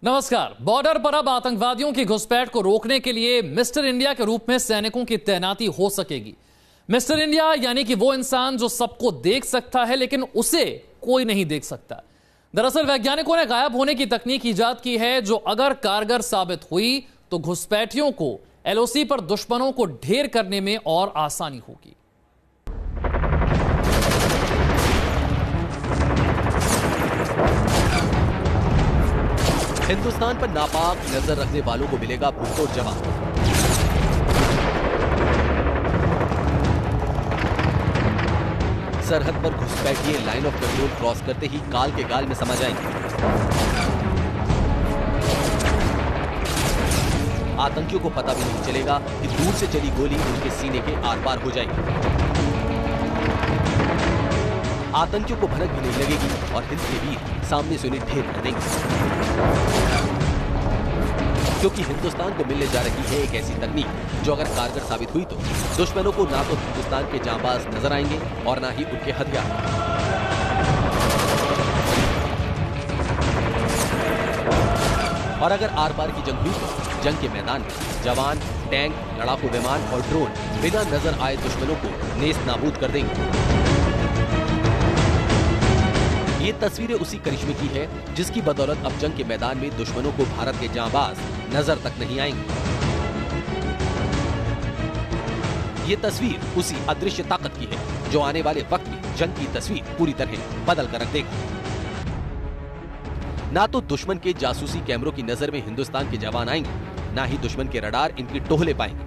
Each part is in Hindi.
नमस्कार। बॉर्डर पर अब आतंकवादियों की घुसपैठ को रोकने के लिए मिस्टर इंडिया के रूप में सैनिकों की तैनाती हो सकेगी। मिस्टर इंडिया यानी कि वो इंसान जो सबको देख सकता है लेकिन उसे कोई नहीं देख सकता। दरअसल वैज्ञानिकों ने गायब होने की तकनीक इजाद की है जो अगर कारगर साबित हुई तो घुसपैठियों को एलओसी पर दुश्मनों को ढेर करने में और आसानी होगी। हिंदुस्तान पर नापाक नजर रखने वालों को मिलेगा भूतोड़ जवाब। सरहद पर घुसपैठिए लाइन ऑफ कंट्रोल क्रॉस करते ही काल के गाल में समा जाएंगे। आतंकियों को पता भी नहीं चलेगा कि दूर से चली गोली उनके सीने के आर पार हो जाएगी। आतंकियों को भनक भी नहीं लगेगी और हिंद के वीर सामने से उन्हें ढेर कर देंगे। क्योंकि हिंदुस्तान को मिलने जा रही है एक ऐसी तकनीक जो अगर कारगर साबित हुई तो दुश्मनों को ना तो हिंदुस्तान के जांबाज नजर आएंगे और ना ही उनके हथियार। और अगर आर पार की जंग हुई तो जंग के मैदान में जवान, टैंक, लड़ाकू विमान और ड्रोन बिना नजर आए दुश्मनों को नेस्त नाबूद कर देंगे। ये तस्वीरें उसी करिश्मे की है जिसकी बदौलत अब जंग के मैदान में दुश्मनों को भारत के जांबाज नजर तक नहीं आएंगे। ये तस्वीर उसी अदृश्य ताकत की है जो आने वाले वक्त में जंग की तस्वीर पूरी तरह बदल कर रख देगी। ना तो दुश्मन के जासूसी कैमरों की नजर में हिंदुस्तान के जवान आएंगे, ना ही दुश्मन के रडार इनकी टोहले पाएंगे।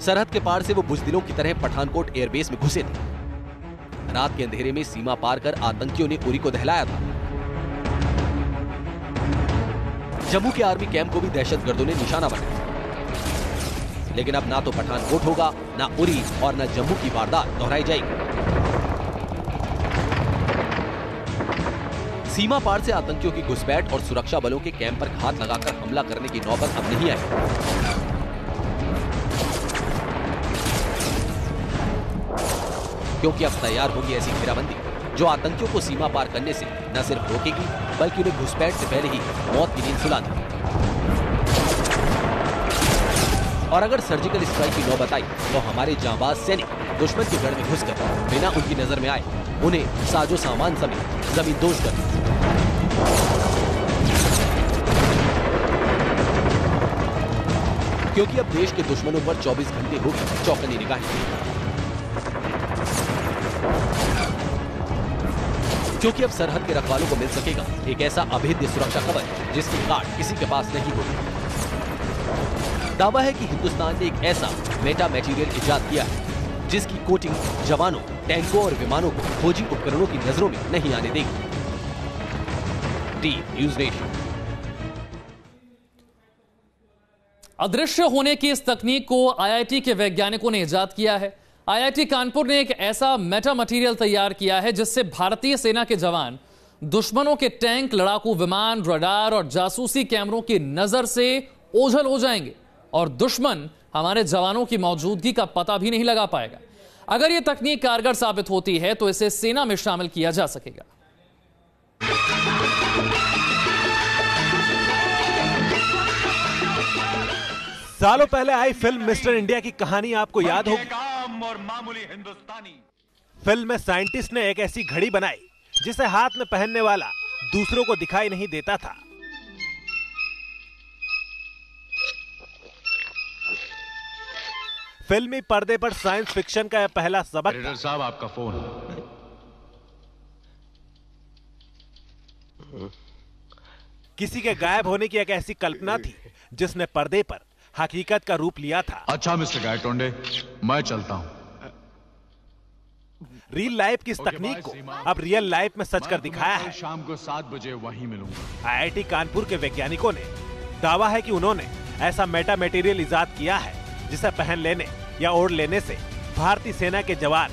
सरहद के पार से वो बुजदिलों की तरह पठानकोट एयरबेस में घुसे थे। रात के अंधेरे में सीमा पार कर आतंकियों ने उरी को दहलाया था। जम्मू के आर्मी कैंप को भी दहशतगर्दों ने निशाना बनाया। लेकिन अब ना तो पठानकोट होगा, ना उरी और ना जम्मू की वारदात दोहराई जाएगी। सीमा पार से आतंकियों की घुसपैठ और सुरक्षा बलों के कैंप पर घात लगाकर हमला करने की नौबत अब नहीं आई। क्योंकि अब तैयार होगी ऐसी घेराबंदी जो आतंकियों को सीमा पार करने से न सिर्फ रोकेगी बल्कि उन्हें घुसपैठ से पहले ही मौत की नींद सुला देगी। और अगर सर्जिकल स्ट्राइक की नौबत आई तो हमारे जांबाज सैनिक दुश्मन के गढ़ में घुसकर बिना उनकी नजर में आए उन्हें साजो सामान समेत जमींदोज कर देंगे। क्योंकि अब देश के दुश्मनों पर 24 घंटे होगी चौकनी निगाहें। क्योंकि अब सरहद के रखवालों को मिल सकेगा एक ऐसा अभेद्य सुरक्षा कवच जिसकी काट किसी के पास नहीं होगी। दावा है कि हिंदुस्तान ने एक ऐसा मेटा मटेरियल इजाद किया है जिसकी कोटिंग जवानों, टैंकों और विमानों को फौजी उपकरणों की नजरों में नहीं आने देगी। Deep news nation. अदृश्य होने की इस तकनीक को आईआईटी के वैज्ञानिकों ने इजाद किया है। आईआईटी कानपुर ने एक ऐसा मेटा मटेरियल तैयार किया है जिससे भारतीय सेना के जवान दुश्मनों के टैंक, लड़ाकू विमान, रडार और जासूसी कैमरों की नजर से ओझल हो जाएंगे और दुश्मन हमारे जवानों की मौजूदगी का पता भी नहीं लगा पाएगा। अगर यह तकनीक कारगर साबित होती है तो इसे सेना में शामिल किया जा सकेगा। सालों पहले आई फिल्म मिस्टर इंडिया की कहानी आपको याद होगी। और मामूली हिंदुस्तानी फिल्म में साइंटिस्ट ने एक ऐसी घड़ी बनाई जिसे हाथ में पहनने वाला दूसरों को दिखाई नहीं देता था। फिल्मी पर्दे पर साइंस फिक्शन का यह पहला सबक था। साहब, आपका फोन। किसी के गायब होने की एक ऐसी कल्पना थी जिसने पर्दे पर हकीकत का रूप लिया था। अच्छा मिस्टर गायटोंडे, मैं चलता हूं। रियल लाइफ की इस तकनीक को अब रियल लाइफ में सच कर दिखाया है। शाम को 7 बजे वहीं मिलूंगा। आईआईटी कानपुर के वैज्ञानिकों ने दावा है कि उन्होंने ऐसा मेटा मटेरियल इजाद किया है जिसे पहन लेने या ओढ़ लेने से भारतीय सेना के जवान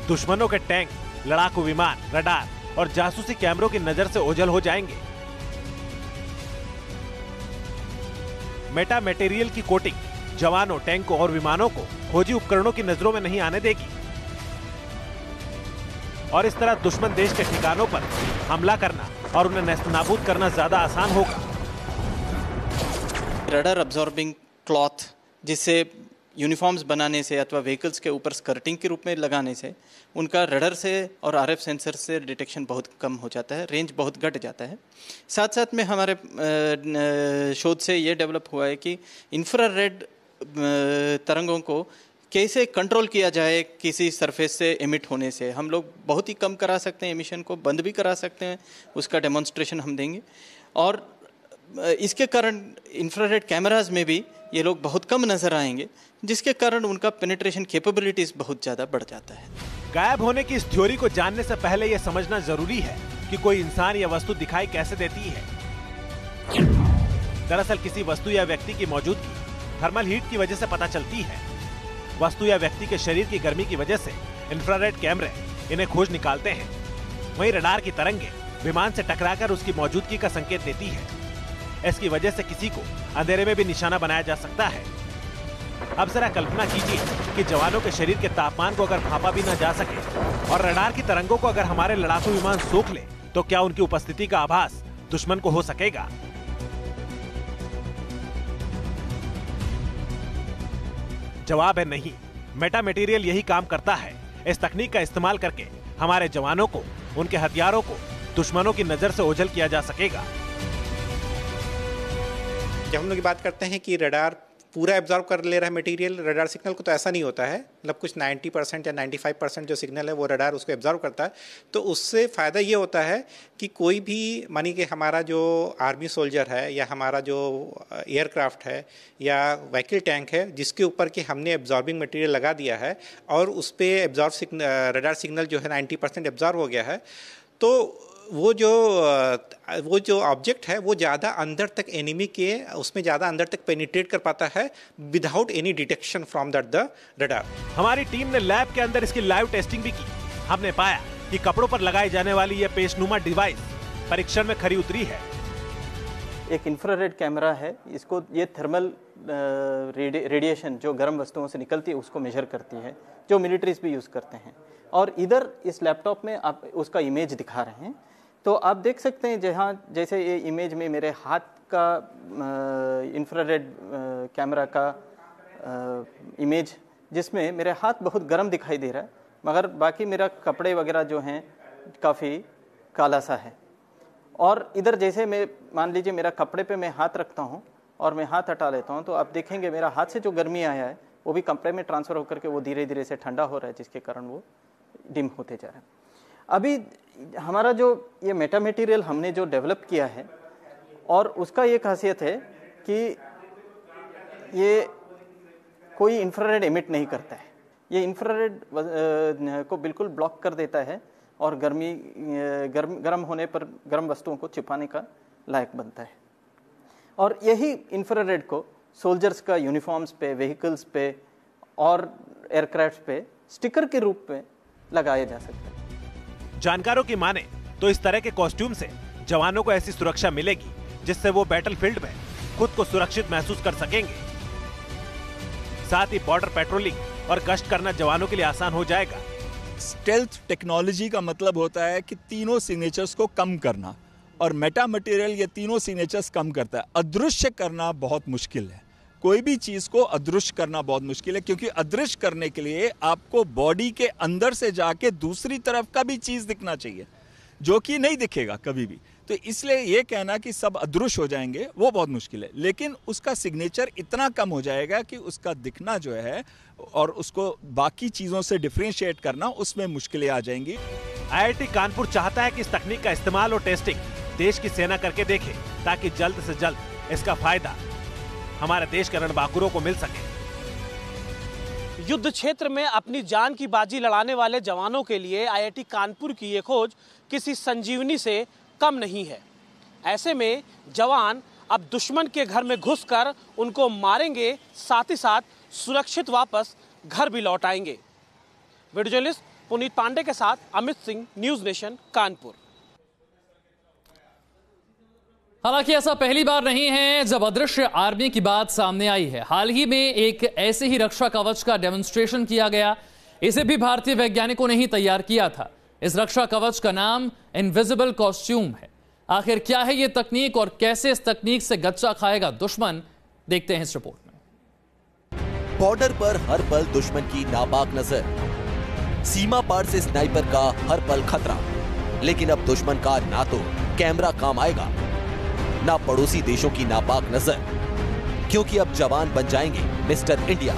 दुश्मनों के टैंक, लड़ाकू विमान, रडार और जासूसी कैमरों की नजर से ओझल हो जाएंगे। मेटा मटेरियल की कोटिंग जवानों, टैंकों और विमानों को फौजी उपकरणों की नजरों में नहीं आने देगी और इस तरह दुश्मन देश के ठिकानों पर हमला करना और उन्हें नेस्तनाबूद करना ज्यादा आसान होगा। रडार अब्जॉर्बिंग क्लॉथ, जिससे यूनिफॉर्म्स बनाने से अथवा व्हीकल्स के ऊपर स्कर्टिंग के रूप में लगाने से उनका रडार से और आरएफ सेंसर से डिटेक्शन बहुत कम हो जाता है, रेंज बहुत घट जाता है। साथ साथ में हमारे शोध से ये डेवलप हुआ है कि इंफ्रारेड तरंगों को कैसे कंट्रोल किया जाए किसी सरफेस से एमिट होने से। हम लोग बहुत ही कम करा सकते हैं, एमिशन को बंद भी करा सकते हैं, उसका डेमोन्स्ट्रेशन हम देंगे। और इसके कारण इंफ्रारेड कैमराज में भी ये लोग बहुत कम नजर आएंगे, जिसके कारण उनका पेनिट्रेशन कैपेबिलिटीज बहुत ज़्यादा बढ़ जाता है। गायब होने की इस थ्योरी को जानने से पहले यह समझना जरूरी है कि कोई इंसान या वस्तु दिखाई कैसे देती है। दरअसल किसी वस्तु या व्यक्ति की मौजूदगी थर्मल हीट की वजह से पता चलती है। वस्तु या व्यक्ति के शरीर की गर्मी की वजह से इंफ्रारेड कैमरे इन्हें खोज निकालते हैं। वहीं रडार की तरंगे विमान से टकराकर उसकी मौजूदगी का संकेत देती है। इसकी वजह से किसी को अंधेरे में भी निशाना बनाया जा सकता है। अब जरा कल्पना कीजिए कि जवानों के शरीर के तापमान को अगर भापा भी न जा सके और रडार की तरंगों को अगर हमारे लड़ाकू विमान सोख ले, तो क्या उनकी उपस्थिति का आभास दुश्मन को हो सकेगा? जवाब है नहीं। मेटा मटेरियल यही काम करता है। इस तकनीक का इस्तेमाल करके हमारे जवानों को, उनके हथियारों को दुश्मनों की नजर से ओझल किया जा सकेगा। जब हम लोग बात करते हैं कि रडार पूरा एब्जॉर्व कर ले रहा है मटेरियल, रडार सिग्नल को, तो ऐसा नहीं होता है। मतलब कुछ 90% या 95% जो सिग्नल है वो रडार उसको एब्जॉर्व करता है। तो उससे फ़ायदा ये होता है कि कोई भी, मानिए कि हमारा जो आर्मी सोल्जर है या हमारा जो एयरक्राफ्ट है या व्हीकल टैंक है, जिसके ऊपर कि हमने एब्जॉर्बिंग मटेरियल लगा दिया है और उस पर रडार सिग्नल जो है 90% एब्जॉर्व हो गया है, तो वो जो ऑब्जेक्ट है वो ज़्यादा अंदर तक एनिमी के उसमें ज़्यादा अंदर तक पेनिट्रेट कर पाता है without any detection from the radar. हमारी टीम ने लैब के अंदर इसकी लाइव टेस्टिंग भी की। हमने पाया कि कपड़ों पर लगाई जाने वाली यह पेशनुमा डिवाइस परीक्षण में खरी उतरी है। एक इंफ्रारेड कैमरा है, इसको ये थर्मल रेडिएशन जो गर्म वस्तुओं से निकलती है उसको मेजर करती है, जो मिलिट्रीज भी यूज़ करते हैं। और इधर इस लैपटॉप में आप उसका इमेज दिखा रहे हैं, तो आप देख सकते हैं जैसे ये इमेज में मेरे हाथ का इंफ्रारेड कैमरा का इमेज, जिसमें मेरे हाथ बहुत गर्म दिखाई दे रहा है, मगर बाकी मेरा कपड़े वगैरह जो हैं काफ़ी काला सा है। और इधर जैसे मैं मान लीजिए मेरा कपड़े पे मैं हाथ रखता हूँ और मैं हाथ हटा लेता हूँ, तो आप देखेंगे मेरा हाथ से जो गर्मी आया है वो भी कपड़े में ट्रांसफ़र होकर के वो धीरे धीरे से ठंडा हो रहा है, जिसके कारण वो डिम होते जा रहा है। अभी हमारा जो ये मेटा मटेरियल हमने जो डेवलप किया है, और उसका ये खासियत है कि ये कोई इंफ्रारेड एमिट नहीं करता है। ये इंफ्रारेड को बिल्कुल ब्लॉक कर देता है और गर्म होने पर गर्म वस्तुओं को छिपाने का लायक बनता है। और यही इंफ्रारेड को सोल्जर्स का यूनिफॉर्म्स पे, व्हीकल्स पे और एयरक्राफ्ट पे स्टिकर के रूप में लगाया जा सकता है। जानकारों की माने तो इस तरह के कॉस्ट्यूम से जवानों को ऐसी सुरक्षा मिलेगी जिससे वो बैटलफील्ड में खुद को सुरक्षित महसूस कर सकेंगे। साथ ही बॉर्डर पेट्रोलिंग और गश्त करना जवानों के लिए आसान हो जाएगा। स्टेल्थ टेक्नोलॉजी का मतलब होता है कि तीनों सिग्नेचर्स को कम करना, और मेटा मटेरियल ये तीनों सिग्नेचर्स कम करता है। अदृश्य करना बहुत मुश्किल है, कोई भी चीज़ को अदृश्य करना बहुत मुश्किल है, क्योंकि अदृश्य करने के लिए आपको बॉडी के अंदर से जाके दूसरी तरफ का भी चीज़ दिखना चाहिए, जो कि नहीं दिखेगा कभी भी। तो इसलिए ये कहना कि सब अदृश्य हो जाएंगे वो बहुत मुश्किल है, लेकिन उसका सिग्नेचर इतना कम हो जाएगा कि उसका दिखना जो है और उसको बाकी चीज़ों से डिफ्रेंशिएट करना, उसमें मुश्किलें आ जाएंगी। IIT कानपुर चाहता है कि इस तकनीक का इस्तेमाल और टेस्टिंग देश की सेना करके देखे, ताकि जल्द से जल्द इसका फायदा हमारे देश के रणबांकुरों को मिल सके। युद्ध क्षेत्र में अपनी जान की बाजी लड़ाने वाले जवानों के लिए IIT कानपुर की ये खोज किसी संजीवनी से कम नहीं है। ऐसे में जवान अब दुश्मन के घर में घुसकर उनको मारेंगे, साथ ही साथ सुरक्षित वापस घर भी लौट आएंगे। वीडियो जर्नलिस्ट पुनीत पांडे के साथ अमित सिंह, न्यूज नेशन, कानपुर। हालांकि ऐसा पहली बार नहीं है जब अदृश्य आर्मी की बात सामने आई है। हाल ही में एक ऐसे ही रक्षा कवच का डेमोन्स्ट्रेशन किया गया। इसे भी भारतीय वैज्ञानिकों ने ही तैयार किया था। इस रक्षा कवच का नाम इनविजिबल कॉस्ट्यूम है। आखिर क्या है यह तकनीक और कैसे इस तकनीक से गच्चा खाएगा दुश्मन, देखते हैं इस रिपोर्ट में। बॉर्डर पर हर पल दुश्मन की नापाक नजर, सीमा पार से स्नाइपर का हर पल खतरा। लेकिन अब दुश्मन का ना तो कैमरा काम आएगा, ना पड़ोसी देशों की नापाक नजर, क्योंकि अब जवान बन जाएंगे मिस्टर इंडिया।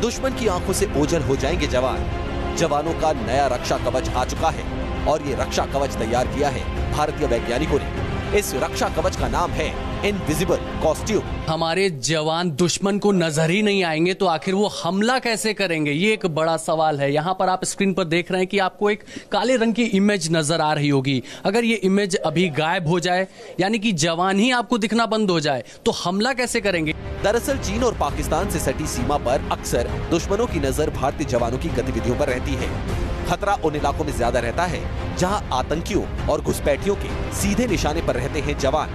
दुश्मन की आंखों से ओझल हो जाएंगे जवान। जवानों का नया रक्षा कवच आ चुका है और ये रक्षा कवच तैयार किया है भारतीय वैज्ञानिकों ने। इस रक्षा कवच का नाम है इनविजिबल कॉस्ट्यूम। हमारे जवान दुश्मन को नजर ही नहीं आएंगे तो आखिर वो हमला कैसे करेंगे, ये एक बड़ा सवाल है। यहाँ पर आप स्क्रीन पर देख रहे हैं कि आपको एक काले रंग की इमेज नजर आ रही होगी। अगर ये इमेज अभी गायब हो जाए, यानी कि जवान ही आपको दिखना बंद हो जाए, तो हमला कैसे करेंगे? दरअसल चीन और पाकिस्तान से सटी सीमा पर अक्सर दुश्मनों की नजर भारतीय जवानों की गतिविधियों पर रहती है। खतरा उन इलाकों में ज्यादा रहता है जहां आतंकियों और घुसपैठियों के सीधे निशाने पर रहते हैं जवान।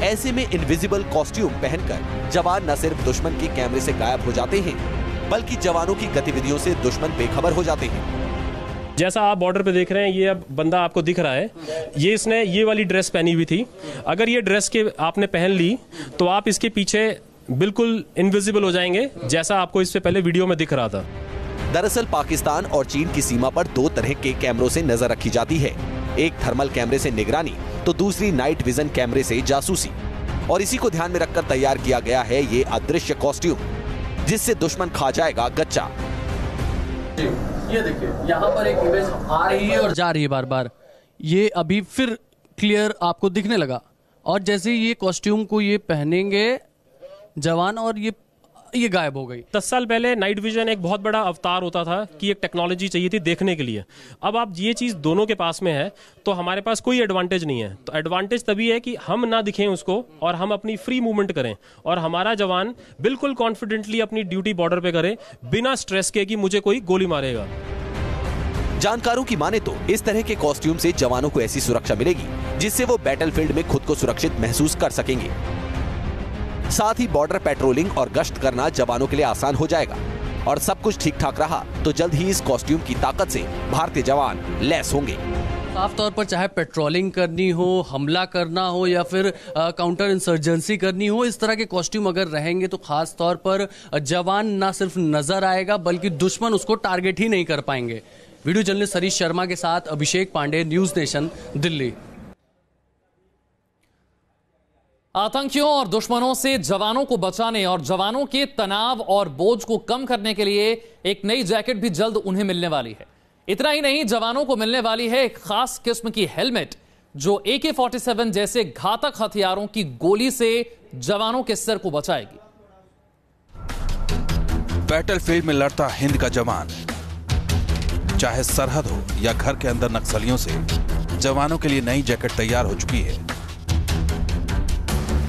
ऐसे में इनविजिबल कॉस्ट्यूम पहनकर जवान न सिर्फ दुश्मन के कैमरे से गायब हो जाते हैं, बल्कि जवानों की गतिविधियों से दुश्मन बेखबर हो जाते हैं। जैसा आप बॉर्डर पे देख रहे हैं, ये अब बंदा आपको दिख रहा है, ये इसने ये वाली ड्रेस पहनी हुई थी। अगर ये ड्रेस के आपने पहन ली तो आप इसके पीछे बिल्कुल इनविजिबल हो जाएंगे, जैसा आपको इससे पहले वीडियो में दिख रहा था। दरअसल पाकिस्तान और चीन की सीमा पर दो तरह के कैमरों से नजर रखी जाती है। एक थर्मल कैमरे से निगरानी तो दूसरी नाइट विजन कैमरे से जासूसी। और इसी को ध्यान में रखकर तैयार किया गया है ये अदृश्य कॉस्ट्यूम, जिससे दुश्मन खा जाएगा गच्चा। ये देखिए, यहाँ पर एक इमेज आ रही है और जा रही है बार बार। ये अभी फिर क्लियर आपको दिखने लगा, और जैसे ही ये कॉस्ट्यूम को ये पहनेंगे जवान और ये गायब हो गई। 10 साल पहले नाइट विजन एक बहुत बड़ा अवतार होता था कि एक टेक्नोलॉजी चाहिए थी देखने के लिए। अब आप ये चीज़ दोनों के पास में है तो हमारे पास कोई एडवांटेज नहीं है। तो एडवांटेज तभी है कि हम ना दिखें उसको और हम अपनी फ्री मूवमेंट करें, और हमारा जवान बिल्कुल कॉन्फिडेंटली अपनी ड्यूटी बॉर्डर पे करे बिना स्ट्रेस के कि मुझे कोई गोली मारेगा। जानकारों की माने तो इस तरह के कॉस्ट्यूम से जवानों को ऐसी सुरक्षा मिलेगी जिससे वो बैटलफील्ड में खुद को सुरक्षित महसूस कर सकेंगे। साथ ही बॉर्डर पेट्रोलिंग और गश्त करना जवानों के लिए आसान हो जाएगा। और सब कुछ ठीक ठाक रहा तो जल्द ही इस कॉस्ट्यूम की ताकत से भारतीय जवान लैस होंगे। साफ तौर पर चाहे पेट्रोलिंग करनी हो, हमला करना हो या फिर काउंटर इंसर्जेंसी करनी हो, इस तरह के कॉस्ट्यूम अगर रहेंगे तो खास तौर पर जवान ना सिर्फ नजर आएगा बल्कि दुश्मन उसको टारगेट ही नहीं कर पाएंगे। वीडियो जर्नलिस्ट हरीश शर्मा के साथ अभिषेक पांडे, न्यूज नेशन, दिल्ली। आतंकियों और दुश्मनों से जवानों को बचाने और जवानों के तनाव और बोझ को कम करने के लिए एक नई जैकेट भी जल्द उन्हें मिलने वाली है। इतना ही नहीं, जवानों को मिलने वाली है एक खास किस्म की हेलमेट जो AK-47 जैसे घातक हथियारों की गोली से जवानों के सिर को बचाएगी। बैटलफील्ड में लड़ता हिंद का जवान, चाहे सरहद हो या घर के अंदर नक्सलियों से, जवानों के लिए नई जैकेट तैयार हो चुकी है।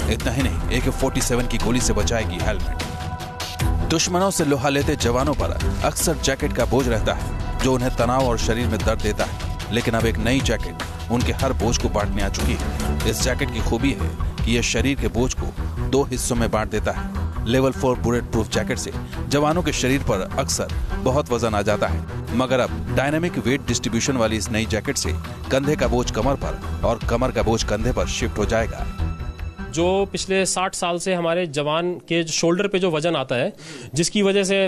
इतना ही नहीं, AK-47 की गोली से बचाएगी हेलमेट। दुश्मनों से लोहा लेते जवानों पर अक्सर जैकेट का बोझ रहता है जो उन्हें तनाव और शरीर में दर्द देता है, लेकिन अब एक नई जैकेट उनके हर बोझ को बांटने आ चुकी है। इस जैकेट की खूबी है कि यह शरीर के बोझ को 2 हिस्सों में बांट देता है। लेवल 4 बुलेट प्रूफ जैकेट से जवानों के शरीर पर अक्सर बहुत वजन आ जाता है, मगर अब डायनामिक वेट डिस्ट्रीब्यूशन वाली इस नई जैकेट से कंधे का बोझ कमर पर और कमर का बोझ कंधे पर शिफ्ट हो जाएगा। जो पिछले 60 साल से हमारे जवान के शोल्डर पे जो वजन आता है, जिसकी वजह से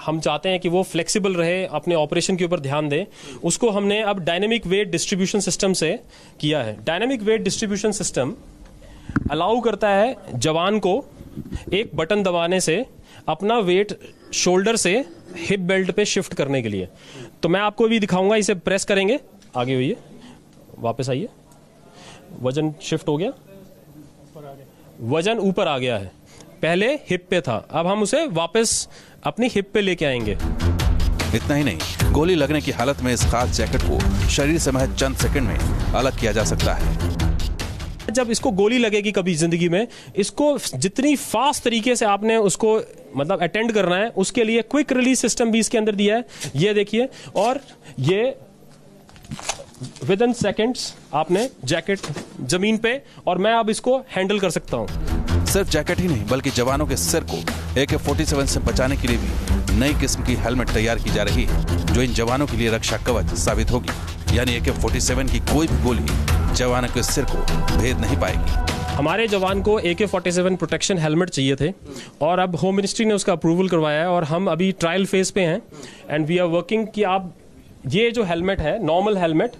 हम चाहते हैं कि वो फ्लेक्सिबल रहे, अपने ऑपरेशन के ऊपर ध्यान दे, उसको हमने अब डायनेमिक वेट डिस्ट्रीब्यूशन सिस्टम से किया है। Dynamic wait distribution system allow करता है जवान को एक बटन दबाने से अपना वेट शोल्डर से हिप बेल्ट पे शिफ्ट करने के लिए। तो मैं आपको भी दिखाऊंगा, इसे प्रेस करेंगे, आगे होइए, वापस आइए, वजन शिफ्ट हो गया, वजन ऊपर आ गया है, पहले हिप पे था, अब हम उसे वापस अपनी हिप पे लेके आएंगे। इतना ही नहीं, गोली लगने की हालत में इस खास जैकेट को शरीर से महज चंद सेकंड में अलग किया जा सकता है। जब इसको गोली लगेगी कभी जिंदगी में, इसको जितनी फास्ट तरीके से आपने उसको मतलब अटेंड करना है, उसके लिए क्विक रिलीज सिस्टम भी इसके अंदर दिया है, ये देखिए। और ये विद इन सेकेंड्स आपने जैकेट जमीन पे, और मैं अब इसको हैंडल कर सकता हूं। सिर्फ जैकेट ही नहीं बल्कि जवानों के सिर को AK-47 से बचाने के लिए भी नई किस्म की हेलमेट तैयार की जा रही है, जो इन जवानों के लिए रक्षा कवच साबित होगी। यानी AK-47 की कोई भी गोली जवानों के सिर को भेद नहीं पाएगी। हमारे जवान को AK-47 प्रोटेक्शन हेलमेट चाहिए थे और अब होम मिनिस्ट्री ने उसका अप्रूवल करवाया है और हम अभी ट्रायल फेज पे हैं एंड वी आर वर्किंग कि आप ये जो हेलमेट है नॉर्मल हेलमेट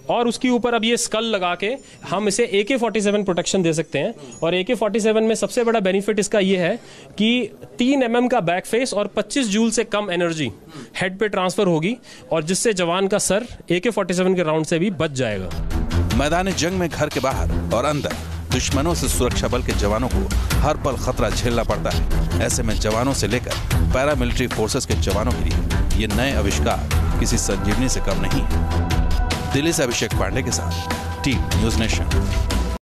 और उसके ऊपर अब ये स्कल लगा के हम इसे AK-47 प्रोटेक्शन दे सकते हैं। और AK-47 में सबसे बड़ा बेनिफिट इसका ये है कि 3 mm का बैक फेस और 25 जूल से कम एनर्जी हेड पे ट्रांसफर होगी और जिससे जवान का सर AK-47 के राउंड से भी बच जाएगा। मैदान जंग में घर के बाहर और अंदर दुश्मनों से सुरक्षा बल के जवानों को हर पल खतरा झेलना पड़ता है। ऐसे में जवानों से लेकर पैरामिलिट्री फोर्सेस के जवानों के लिए ये नए आविष्कार किसी संजीवनी से कम नहीं। दिल्ली से अभिषेक पांडे के साथ टीम न्यूज़ नेशन।